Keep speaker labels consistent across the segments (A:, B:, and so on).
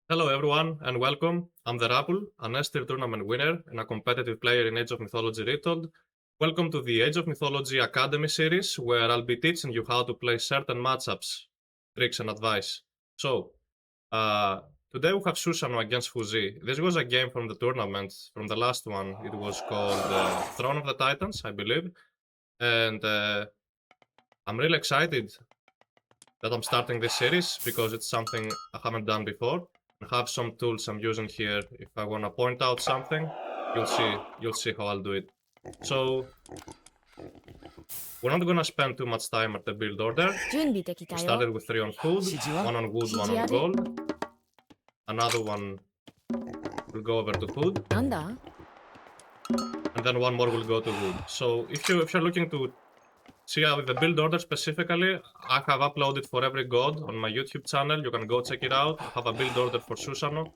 A: Hello everyone and welcome. I'm TheRapl, an S-tier tournament winner and a competitive player in Age of Mythology Retold. Welcome to the Age of Mythology Academy series, where I'll be teaching you how to play certain matchups, tricks and advice. So, today we have Susanoo against Fuzi. This was a game from the tournament, from the last one. It was called Throne of the Titans, I believe. And I'm really excited that I'm starting this series because it's something I haven't done before. I have some tools I'm using here. If I want to point out something, you'll see how I'll do it. So we're not gonna spend too much time at the build order. We started with 3 on food, 1 on wood, 1 on gold. Another one will go over to food. And then one more will go to wood. So if you're looking to see the build order specifically, I have uploaded for every god on my YouTube channel. You can go check it out. I have a build order for Susanoo.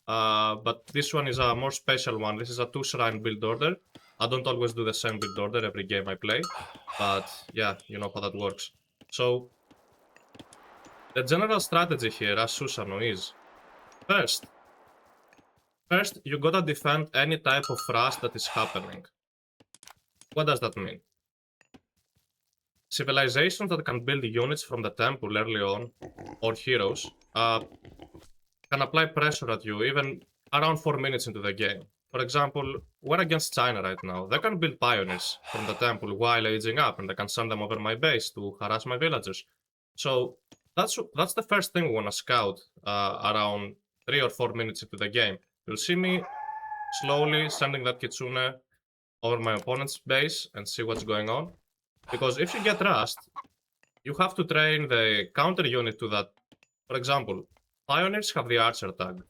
A: But this one is a more special one. This is a 2-shrine build order. I don't always do the same build order every game I play. But yeah, you know how that works. So the general strategy here as Susanoo is First, you gotta defend any type of rush that is happening. What does that mean? Civilizations that can build units from the temple early on, or heroes, can apply pressure at you even around 4 minutes into the game. For example, we're against China right now. They can build pioneers from the temple while aging up, and I can send them over my base to harass my villagers. So that's the first thing we want to scout around 3 or 4 minutes into the game. You'll see me slowly sending that kitsune over my opponent's base and see what's going on. Because if you get rushed, you have to train the counter unit to that. For example, pioneers have the archer tag.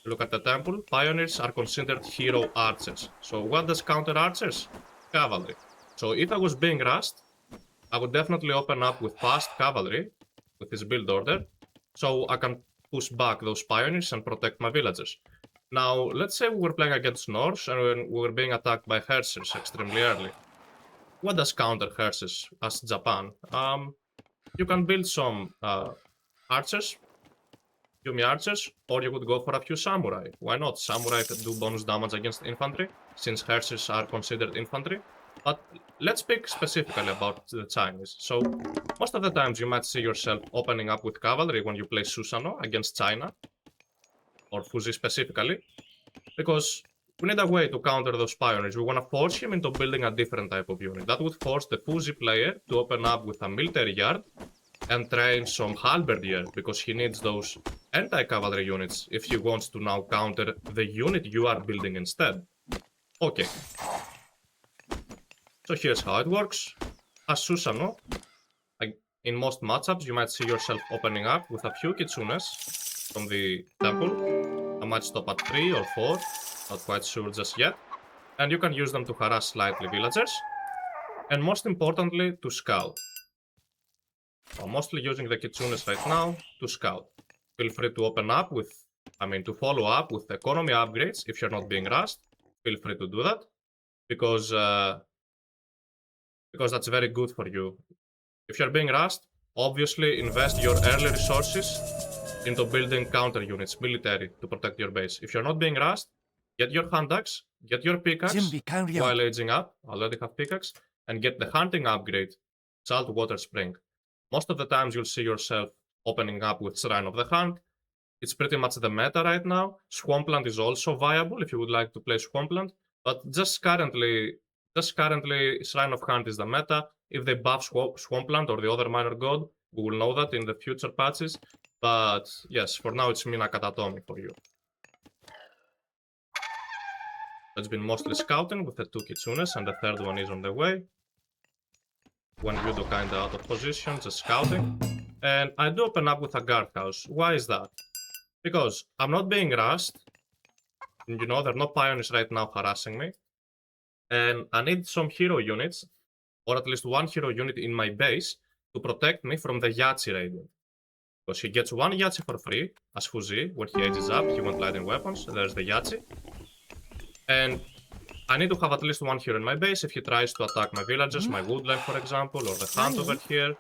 A: Look at the temple. Pioneers are considered hero archers. So what does counter archers? Cavalry. So if I was being rushed, I would definitely open up with fast cavalry with this build order, so I can push back those pioneers and protect my villagers. Now, let's say we were playing against Norse and we were being attacked by hearses extremely early. What does counter hearses as Japan? You can build some archers, Yumi archers, or you could go for a few samurai. Why not? Samurai can do bonus damage against infantry, since hearses are considered infantry. But let's speak specifically about the Chinese. So, most of the times you might see yourself opening up with cavalry when you play Susanoo against China, or Fuzi specifically, because we need a way to counter those pioneers. We want to force him into building a different type of unit. That would force the Fuzi player to open up with a military yard and train some halberdier, because he needs those anti-cavalry units if he wants to now counter the unit you are building instead. Okay. So here's how it works. As Susanoo, in most matchups, you might see yourself opening up with a few kitsunes from the temple. I might stop at 3 or 4, not quite sure just yet. And you can use them to harass slightly villagers. And most importantly, to scout. I'm mostly using the kitsunes right now to scout. Feel free to open up with, to follow up with economy upgrades if you're not being rushed. Feel free to do that. Because that's very good for you. If you're being rushed, obviously invest your early resources into building counter units, military, to protect your base. If you're not being rushed, get your hand axe, get your pickaxe while aging up, already have pickaxe, and get the hunting upgrade, Saltwater Spring. Most of the times you'll see yourself opening up with Shrine of the Hunt. It's pretty much the meta right now. Swampland is also viable if you would like to play Swampland, but just currently Shrine of Hunt is the meta. If they buff Swampland or the other minor god, we will know that in the future patches. But yes, for now it's Minakatatomi for you. It's been mostly scouting with the 2 kitsunes, and the third one is on the way. When Yudo kinda out of position, just scouting. And I do open up with a guardhouse. Why is that? Because I'm not being rushed. You know, there are no pioneers right now harassing me. And I need some hero units, or at least one hero unit in my base, to protect me from the Yachi raiding. Because he gets 1 Yachi for free, as Fuzi, when he ages up, he won't light in weapons, there's the Yachi. And I need to have at least 1 hero in my base if he tries to attack my villagers, my woodland for example, or the hunt over here.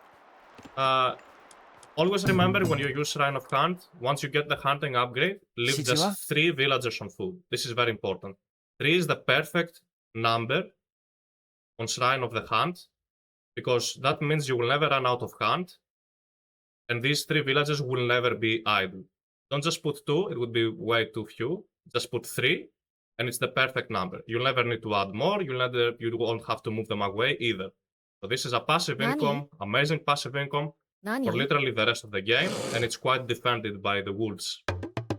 A: Always remember when you use Shrine of Hunt, once you get the hunting upgrade, leave just 3 villagers on food. This is very important. 3 is the perfect number on Shrine of the Hunt, because that means you will never run out of hunt, and these 3 villagers will never be idle. Don't just put 2, it would be way too few. Just put 3, and it's the perfect number. You'll never need to add more, you won't have to move them away either. So this is a passive income, amazing passive income, for literally the rest of the game, and it's quite defended by the wolves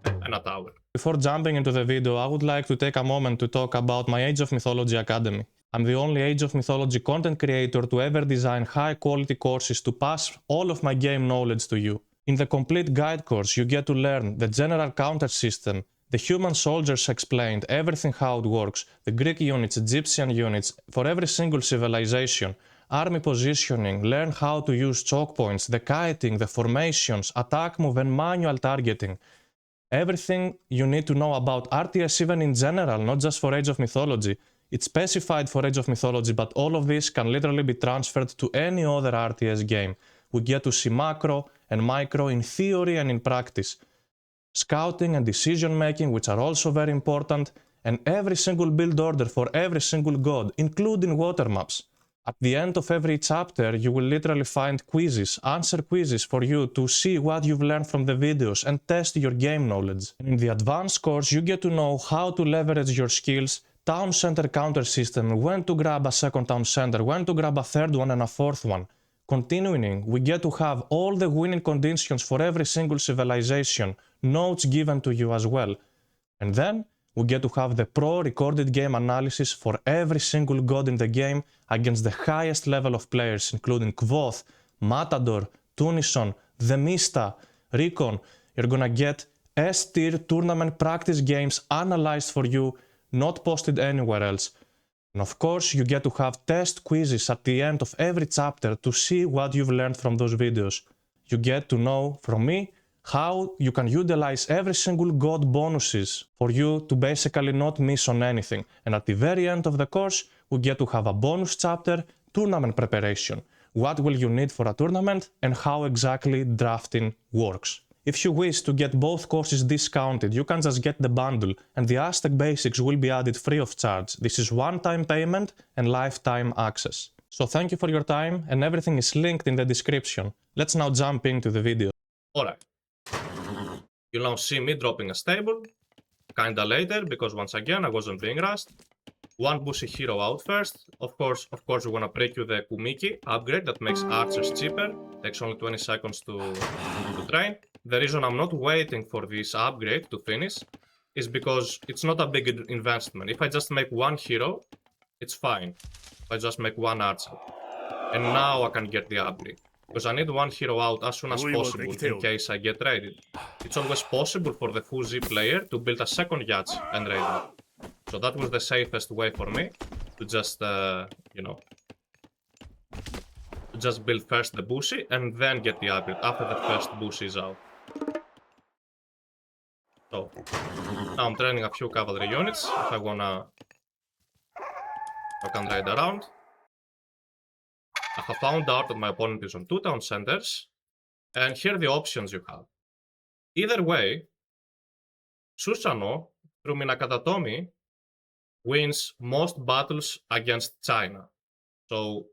A: and a tower.
B: Before jumping into the video, I would like to take a moment to talk about my Age of Mythology Academy. I'm the only Age of Mythology content creator to ever design high quality courses to pass all of my game knowledge to you. In the complete guide course, you get to learn the general counter system, the human soldiers explained, everything how it works, the Greek units, Egyptian units, for every single civilization, army positioning, learn how to use choke points, the kiting, the formations, attack move and manual targeting. Everything you need to know about RTS even in general, not just for Age of Mythology. It's specified for Age of Mythology, but all of this can literally be transferred to any other RTS game. We get to see macro and micro in theory and in practice. Scouting and decision making, which are also very important, and every single build order for every single god, including water maps. At the end of every chapter, you will literally find quizzes, answer quizzes for you to see what you've learned from the videos and test your game knowledge. And in the advanced course, you get to know how to leverage your skills, town center counter system, when to grab a second town center, when to grab a third one and a fourth one. Continuing, we get to have all the winning conditions for every single civilization, notes given to you as well. And then, we get to have the pro recorded game analysis for every single god in the game against the highest level of players, including Kvoth, Matador, Tunison, Themista, Recon. You're gonna get S-tier tournament practice games analyzed for you, not posted anywhere else. And of course, you get to have test quizzes at the end of every chapter to see what you've learned from those videos. You get to know from me how you can utilize every single god bonuses for you to basically not miss on anything. And at the very end of the course, we get to have a bonus chapter, tournament preparation. What will you need for a tournament and how exactly drafting works. If you wish to get both courses discounted, you can just get the bundle and the Aztec basics will be added free of charge. This is one-time payment and lifetime access. So thank you for your time and everything is linked in the description. Let's now jump into the video.
A: Alright. You'll now see me dropping a stable, kinda later, because once again I wasn't being rushed. One bushy hero out first. Of course we wanna break you the Kumiki upgrade that makes archers cheaper. Takes only 20 seconds to train. The reason I'm not waiting for this upgrade to finish is because it's not a big investment. If I just make one hero, it's fine. If I just make one archer. And now I can get the upgrade. Because I need one hero out as soon as possible in case I get raided. It's always possible for the full Z player to build a second yacht and raid it. So that was the safest way for me to just, you know, to just build first the bushy and then get the upgrade after the first bushy is out. So, now I'm training a few cavalry units if I wanna, I can raid around. I have found out that my opponent is on 2 town centers, and here are the options you have. Either way, Susanoo, through Minakatatomi, wins most battles against China. So,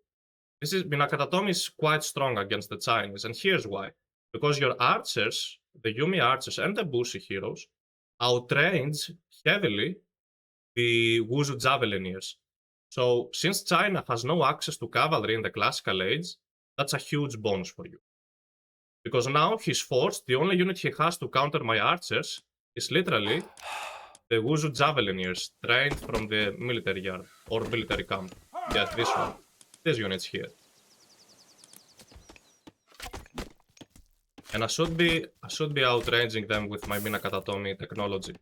A: Minakatatomi is quite strong against the Chinese, and here's why. Because your archers, the Yumi archers and the Bushi heroes, outrange heavily the Wuzhu Javelineers. So, since China has no access to cavalry in the classical age, that's a huge bonus for you. Because now he's forced, the only unit he has to counter my archers is literally the Wuzhu Javelineers, trained from the military yard, or military camp. Yes, this one. These units here. And I should be outranging them with my Minakatatomi technology.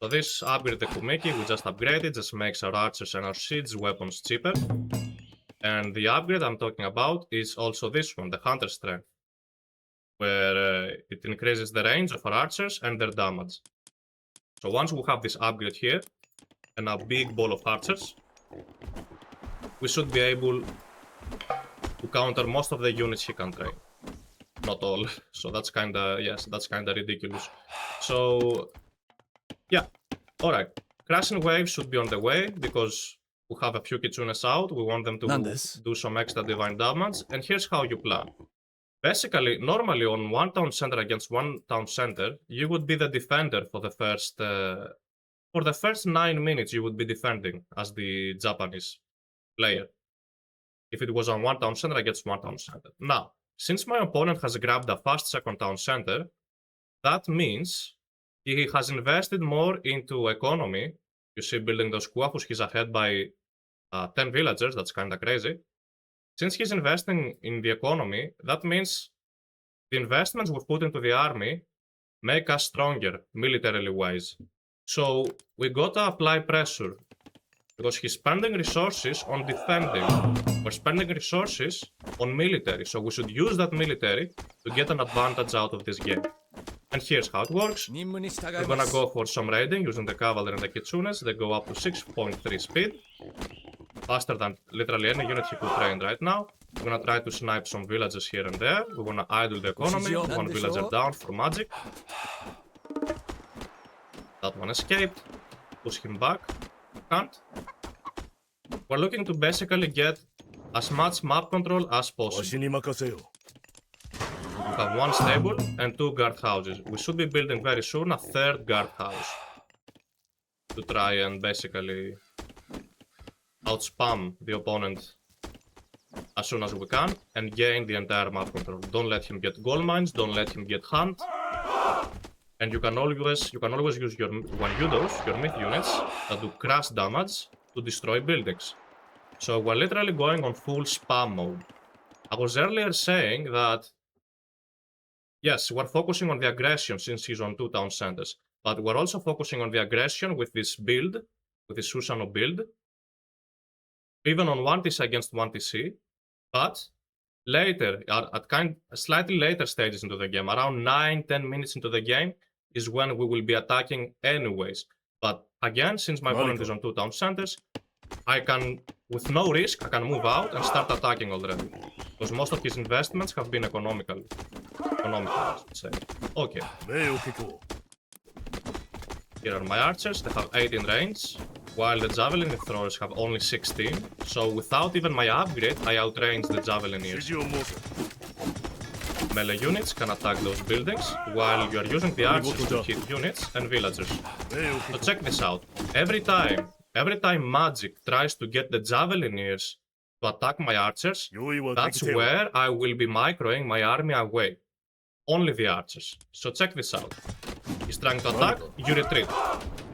A: So this upgrade the Kumiki, we just upgraded, just makes our archers and our siege weapons cheaper. And the upgrade I'm talking about is also this one, the Hunter Strength, where it increases the range of our archers and their damage. So once we have this upgrade here, and a big ball of archers, we should be able to counter most of the units he can train. Not all. So that's kinda, yes, that's kinda ridiculous. So, yeah. Alright. Crashing Waves should be on the way, because we have a few Kitsunes out. We want them to do some extra divine damage. And here's how you plan. Basically, normally on one town center against one town center, you would be the defender for the first 9 minutes. You would be defending as the Japanese player. If it was on one town center against one town center. Now, since my opponent has grabbed a fast second town center, that means he has invested more into economy. You see, building those Kuafus, he's ahead by 10 villagers. That's kinda crazy. Since he's investing in the economy, that means the investments we've put into the army make us stronger, militarily wise. So we gotta apply pressure, because he's spending resources on defending. We're spending resources on military, so we should use that military to get an advantage out of this game. And here's how it works. We're gonna go for some raiding using the cavalry and the kitsunes. They go up to 6.3 speed. Faster than literally any unit he could train right now. We're gonna try to snipe some villages here and there. We wanna idle the economy. One villager down for magic. That one escaped. Push him back. Can't. We're looking to basically get as much map control as possible. We have one stable and 2 guard houses. We should be building very soon a 3rd guard house to try and basically outspam the opponent as soon as we can and gain the entire map control. Don't let him get gold mines, don't let him get hunt. And you can always use your Wanyudos, your myth units, that do crash damage to destroy buildings. So we're literally going on full spam mode. I was earlier saying that yes, we're focusing on the aggression since he's on 2 town centers, but we're also focusing on the aggression with this build, with the Susanoo build, even on 1TC against 1TC, but later, at slightly later stages into the game, around 9-10 minutes into the game, is when we will be attacking anyways. But again, since my opponent is on 2 town centers, I can, with no risk, I can move out and start attacking already. Because most of his investments have been economical, I should say. Okay. Here are my archers, they have 18 range, while the javelin throwers have only 16. So without even my upgrade, I outrange the javelineers. Melee units can attack those buildings, while you are using the archers to hit units and villagers. So check this out. Every time magic tries to get the javelineers to attack my archers, that's where I will be microing my army away. Only the archers. So check this out. He's trying to attack, you retreat.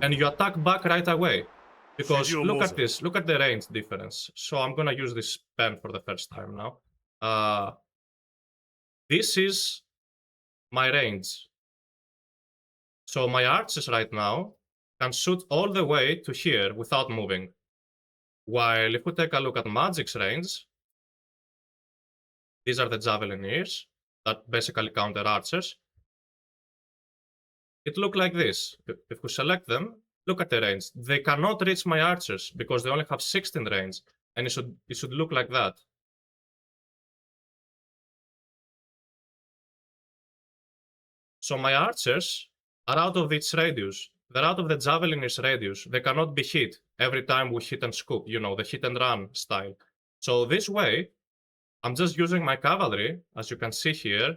A: And you attack back right away. Because look at this, look at the range difference. So I'm gonna use this pen for the first time now. This is my range. So my archers right now can shoot all the way to here without moving. While if we take a look at magic's range, these are the javelineers that basically counter archers. It looks like this. If we select them, look at the range. They cannot reach my archers because they only have 16 range, and it should look like that. So my archers are out of its radius. They're out of the javelineer's radius. They cannot be hit every time we hit and scoop, you know, the hit and run style. So this way, I'm just using my cavalry, as you can see here,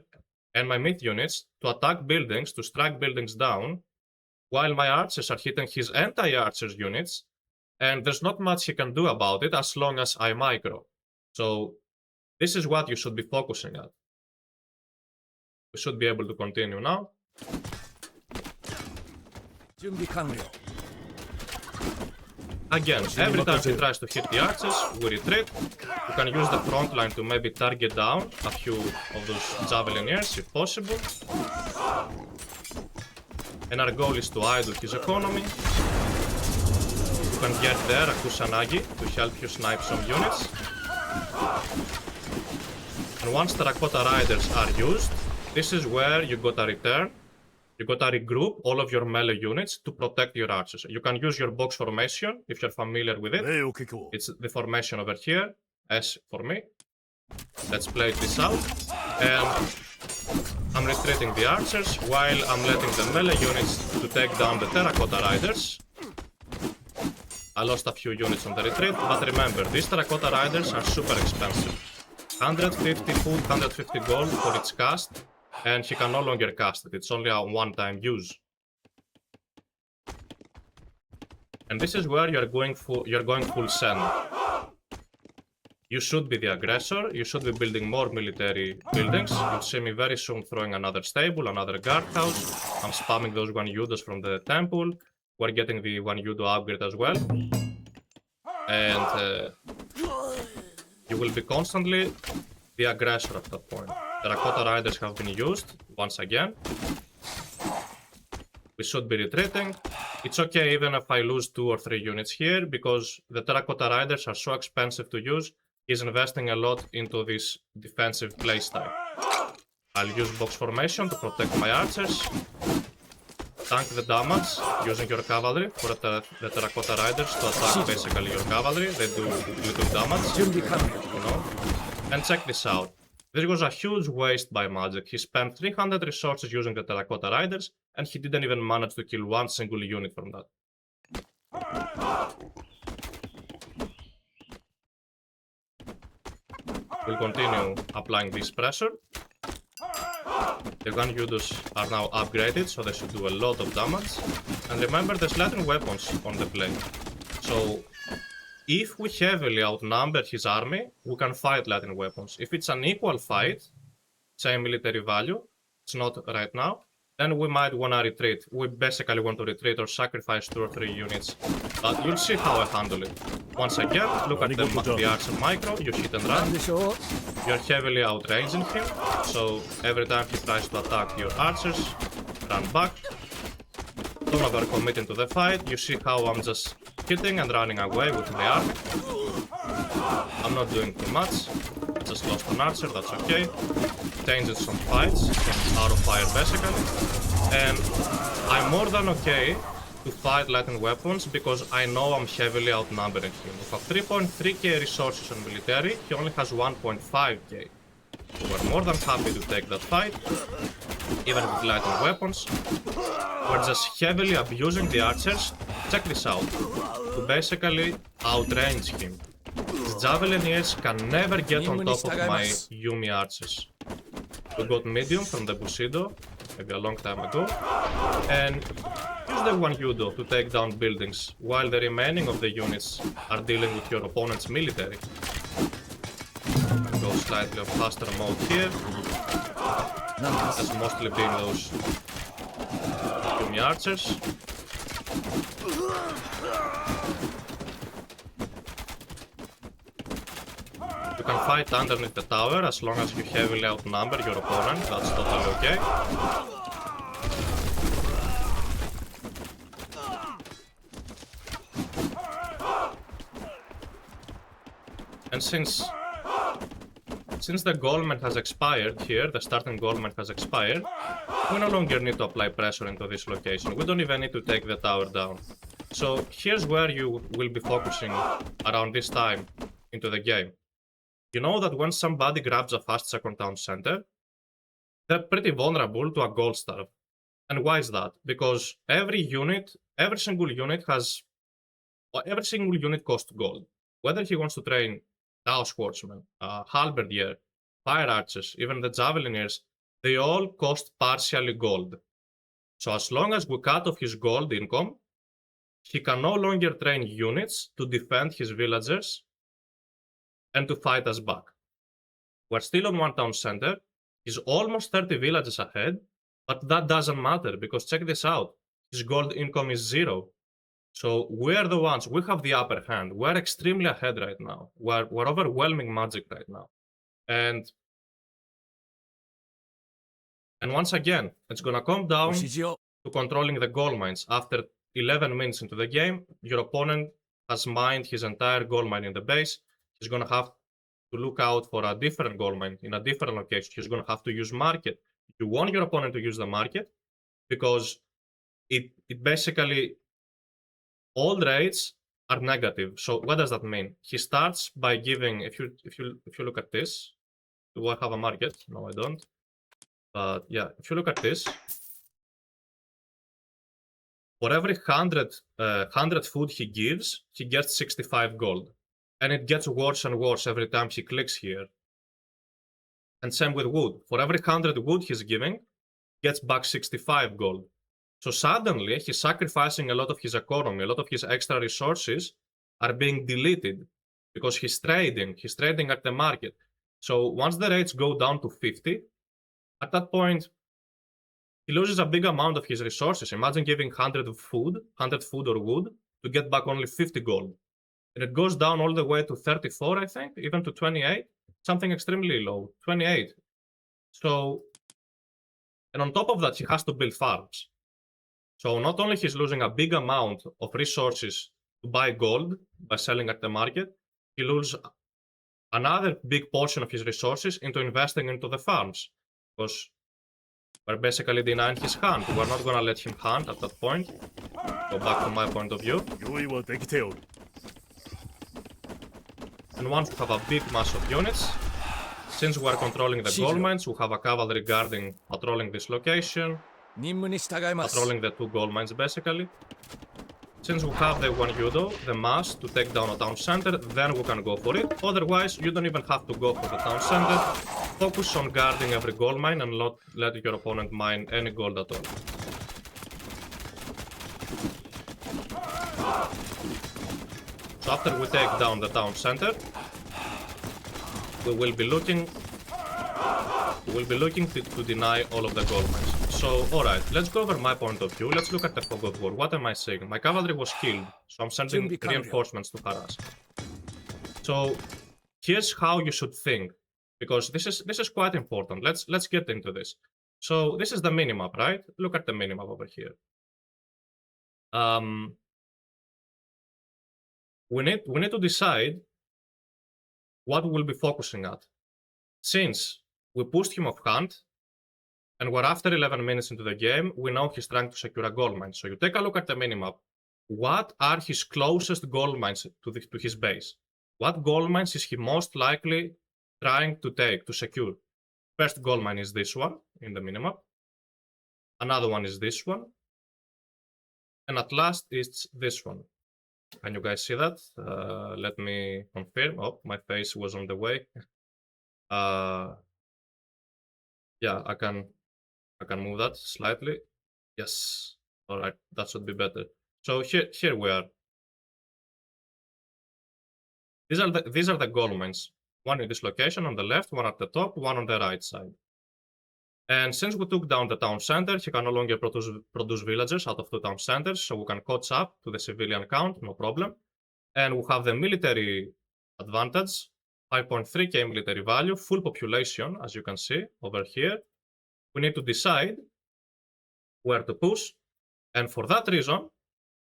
A: and my myth units to attack buildings, to strike buildings down, while my archers are hitting his anti-archers units, and there's not much he can do about it as long as I micro. So this is what you should be focusing at. We should be able to continue now. Again, every time he tries to hit the archers, we retreat. You can use the front line to maybe target down a few of those javelineers if possible. And our goal is to idle his economy. You can get there a Kusanagi to help you snipe some units. And once terracotta riders are used, this is where you gotta return. You gotta regroup all of your melee units to protect your archers. You can use your box formation if you're familiar with it. It's the formation over here, S for me. Let's play this out. And I'm retreating the archers while I'm letting the melee units to take down the terracotta riders. I lost a few units on the retreat, but remember, these terracotta riders are super expensive. 150 food, 150 gold for its cast, and he can no longer cast it. It's only a one-time use. And this is where you're going full send. You should be the aggressor, you should be building more military buildings. You'll see me very soon throwing another stable, another guardhouse. I'm spamming those 1 Yudos from the temple. We're getting the 1 Yudo upgrade as well. And you will be constantly the aggressor at that point. Terracotta riders have been used once again. We should be retreating. It's okay even if I lose 2 or 3 units here, because the terracotta riders are so expensive to use. He's investing a lot into this defensive playstyle. I'll use box formation to protect my archers. Tank the damage using your cavalry for the terracotta riders to attack basically your cavalry. They do little damage, you know. And check this out. This was a huge waste by Magic. He spent 300 resources using the terracotta riders, and he didn't even manage to kill one single unit from that. We'll continue applying this pressure. The 1 Yudos are now upgraded, so they should do a lot of damage. And remember, there's Latin weapons on the plane. So if we heavily outnumber his army, we can fight Latin weapons. If it's an equal fight, same military value, it's not right now, then we might want to retreat. We basically want to retreat or sacrifice 2 or 3 units. But you'll see how I handle it. Once again, look at the archer micro, you hit and run. You're heavily outranging him, so every time he tries to attack your archers, run back. Don't overcommit into the fight. You see how I'm just hitting and running away with my army. I'm not doing too much. Just lost an archer, that's okay. Changes some fights, some out of fire basically. And I'm more than okay to fight Latin weapons because I know I'm heavily outnumbering him. With a 3.3k resources on military, he only has 1.5k. So we're more than happy to take that fight, even with Latin weapons. We're just heavily abusing the archers. Check this out. To basically outrange him. His Javelineers can never get on top of my Yumi archers. We got medium from the Bushido, maybe a long time ago, and use the 1 Yudo to take down buildings, while the remaining of the units are dealing with your opponent's military. Go slightly on faster mode here. That's mostly being those Yumi archers. You can fight underneath the tower as long as you heavily outnumber your opponent, that's totally okay. And since the goalment has expired here, the starting goalment has expired, we no longer need to apply pressure into this location. We don't even need to take the tower down. So here's where you will be focusing around this time into the game. You know that when somebody grabs a fast second town center, they're pretty vulnerable to a gold starve. And why is that? Because every single unit costs gold. Whether he wants to train Chaos Swordsman, Halberdier, Fire Archers, even the Javelineers, they all cost partially gold. So as long as we cut off his gold income, he can no longer train units to defend his villagers and to fight us back. We're still on 1 town center. He's almost 30 villages ahead, but that doesn't matter because check this out. His gold income is 0. So we're the ones, we have the upper hand. We're extremely ahead right now. We're overwhelming Magic right now. And once again, it's gonna come down to controlling the gold mines. After 11 minutes into the game, your opponent has mined his entire gold mine in the base. He's gonna have to look out for a different gold mine in a different location. He's gonna have to use market. You want your opponent to use the market because it basically all rates are negative. So what does that mean? He starts by giving, if you look at this, Do I have a market? No, I don't. But yeah, if you look at this, for every 100 food he gives, he gets 65 gold. And it gets worse and worse every time he clicks here. And same with wood. For every 100 wood he's giving, gets back 65 gold. So suddenly, he's sacrificing a lot of his economy, a lot of his extra resources are being deleted because he's trading at the market. So once the rates go down to 50, at that point, he loses a big amount of his resources. Imagine giving 100 food or wood to get back only 50 gold. And it goes down all the way to 34, I think, even to 28, something extremely low, 28. So, and on top of that, he has to build farms. So not only he's losing a big amount of resources to buy gold by selling at the market, he loses another big portion of his resources into investing into the farms. Because we're basically denying his hunt. We're not gonna let him hunt at that point. Go back to my point of view. And once we have a big mass of units, since we're controlling the gold mines, we have a cavalry guarding patrolling this location. Patrolling the 2 gold mines basically. Since we have the 1 Yudo, the mass, to take down a town center, then we can go for it. Otherwise, you don't even have to go for the town center. Focus on guarding every gold mine and not let your opponent mine any gold at all. So after we take down the town center, we will be looking to deny all of the gold mines. So, alright, let's go over my point of view. Let's look at the fog of war. What am I saying? My cavalry was killed, so I'm sending reinforcements to harass. So, here's how you should think, because this is quite important. Let's get into this. So, this is the minimap, right? Look at the minimap over here. We need to decide what we'll be focusing at. Since we pushed him off hunt, and we're after 11 minutes into the game, we know he's trying to secure a gold mine. So you take a look at the minimap. What are his closest gold mines to his base? What gold mines is he most likely trying to secure? First gold mine is this one in the minimap. Another one is this one. And at last it's this one. Can you guys see that? Let me confirm. Oh, my face was on the way. Yeah, I can move that slightly. Yes. Alright, that should be better. So here we are. These are the gold mines. One in this location on the left, one at the top, one on the right side. And since we took down the town center, he can no longer produce villagers out of 2 town centers, so we can catch up to the civilian count, no problem. And we have the military advantage, 5.3k military value, full population, as you can see over here. We need to decide where to push, and for that reason,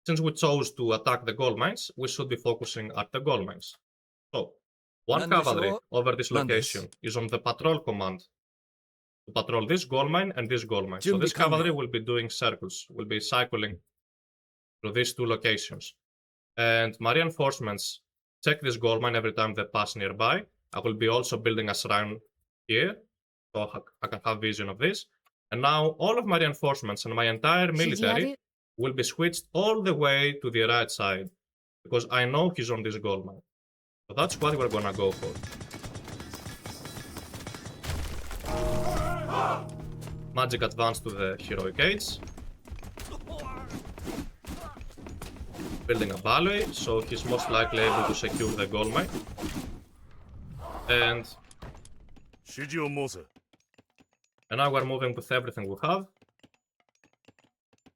A: since we chose to attack the gold mines, we should be focusing at the gold mines. So, 1 cavalry over this location is on the patrol command to patrol this gold mine and this gold mine. So this cavalry will be doing circles, will be cycling through these 2 locations. And my reinforcements check this gold mine every time they pass nearby. I will be also building a shrine here, so I can have vision of this. And now all of my reinforcements and my entire military will be switched all the way to the right side, because I know he's on this gold mine. So that's what we're gonna go for. Magic advance to the heroic age. Building a ballet, so he's most likely able to secure the gold mine. And now we're moving with everything we have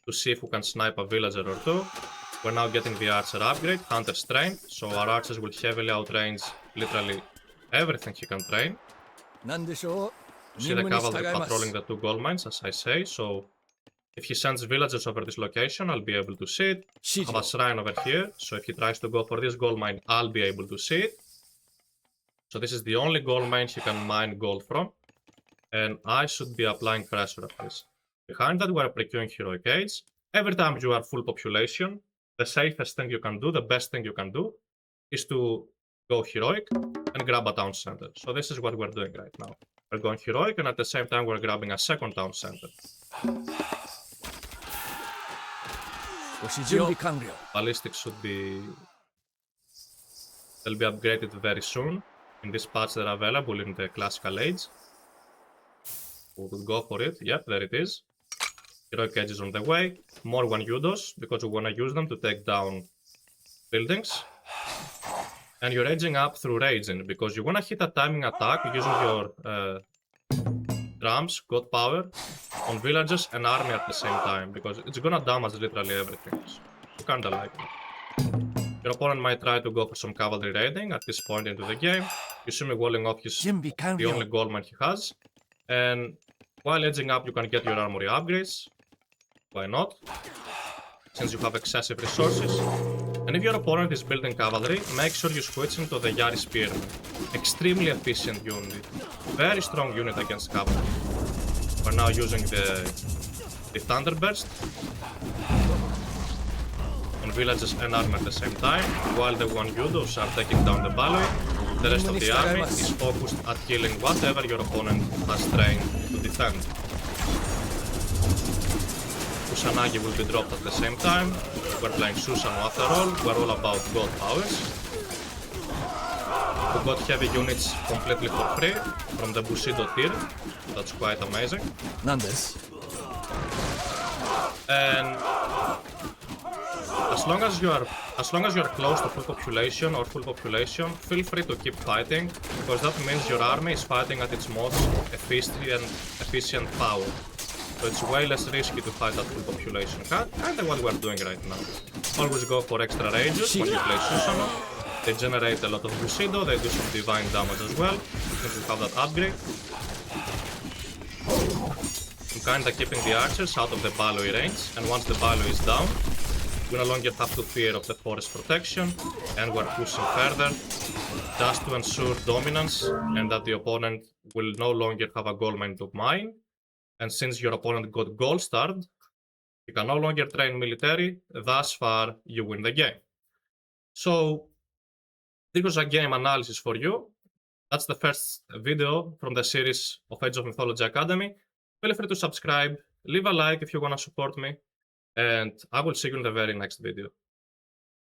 A: to see if we can snipe a villager or 2. We're now getting the archer upgrade, hunter's train, so our archers will heavily outrange literally everything he can train. See the cavalry patrolling the 2 gold mines, as I say, so if he sends villagers over this location, I'll be able to see it. I have a shrine over here, so if he tries to go for this gold mine, I'll be able to see it. So this is the only gold mine he can mine gold from, and I should be applying pressure at this. Behind that, we're procuring heroic age. Every time you are full population, the safest thing you can do, the best thing you can do, is to go heroic, and grab a town center. So this is what we're doing right now. We're going heroic, and at the same time we're grabbing a second town center. Ballistics should be... They'll be upgraded very soon. In this patch they're available in the classical age. We will go for it. Yep, there it is. Heroic Edge is on the way. More 1-Udos, because we want to use them to take down buildings. And you're edging up through raging, because you want to hit a timing attack using your drums, god power, on villagers and army at the same time, because it's gonna damage literally everything. So you kinda like it. Your opponent might try to go for some cavalry raiding at this point into the game. You see me walling off the only goldmine he has. And while edging up, you can get your armory upgrades. Why not? Since you have excessive resources. And if your opponent is building cavalry, make sure you switch into the Yari Spearman. Extremely efficient unit. Very strong unit against cavalry. We're now using the Thunderburst on villages and army at the same time, while the 1-Udos are taking down the Baloi. The rest of the army is focused at killing whatever your opponent has trained to defend. Susanoo will be dropped at the same time. We're playing Susanoo after all. We're all about god powers. We got heavy units completely for free from the Bushido tier. That's quite amazing. And as long as you are close to full population, feel free to keep fighting, because that means your army is fighting at its most efficient power. So it's way less risky to fight at full population. Kinda what we're doing right now. Always go for extra rages when you play Susanoo. They generate a lot of Bushido, they do some divine damage as well, since you have that upgrade. I'm kinda keeping the archers out of the Baloi range, and once the Baloi is down, we no longer have to fear of the forest protection, and we're pushing further, just to ensure dominance, and that the opponent will no longer have a gold mine to mine. And since your opponent got gold starred, you can no longer train military, thus far you win the game. So, this was a game analysis for you. That's the first video from the series of Age of Mythology Academy. Feel free to subscribe, leave a like if you want to support me, and I will see you in the very next video.